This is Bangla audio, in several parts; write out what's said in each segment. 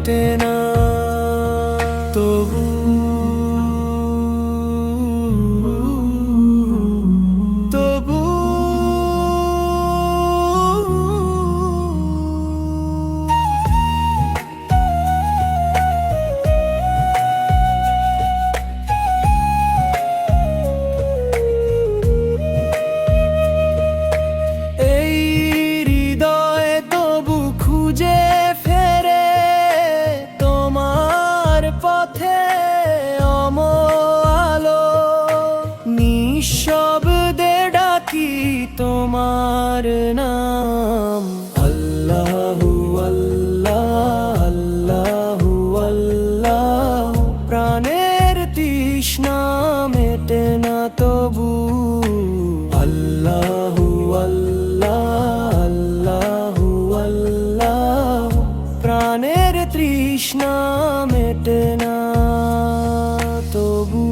মেটে না তবু তবু এই হৃদয় তবু খুঁজে ফেরে তোমার পথে অমল আলো। নিঃশব্দে ডাকি তোমার নাম, আল্লাহু আল্লাহ আল্লাহু আল্লাহ। প্রাণের তৃষ্ণা মেটে না তবু, আল্লাহু আল্লাহ আল্লাহু আল্লাহ। প্রাণের তৃষ্ণা মেটে না তবু।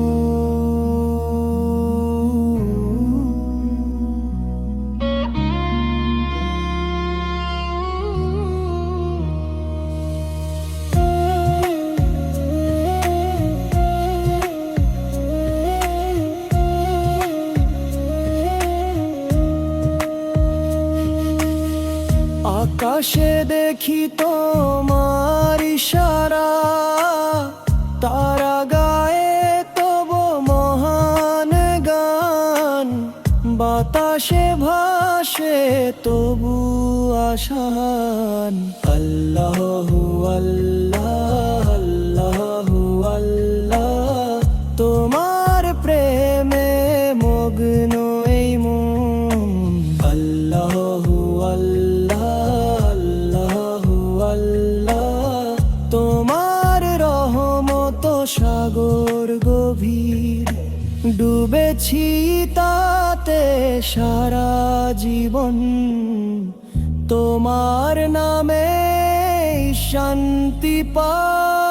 আকাশে দেখি তোমার ইশারা, তারা গায়ে তবু মহান গান। বাতাসে ভাসে তবু আশান, আল্লাহু আল্লাহ আল্লাহু আল্লাহ। তোমার প্রেমে মগ্ন এই মন, আল্লাহু আল্লাহ আল্লাহু আল্লাহ। তোমার রহমত সাগর গভীর, ডুবেছি তাতে সারা জীবন। তোমার নামে শান্তি পাই।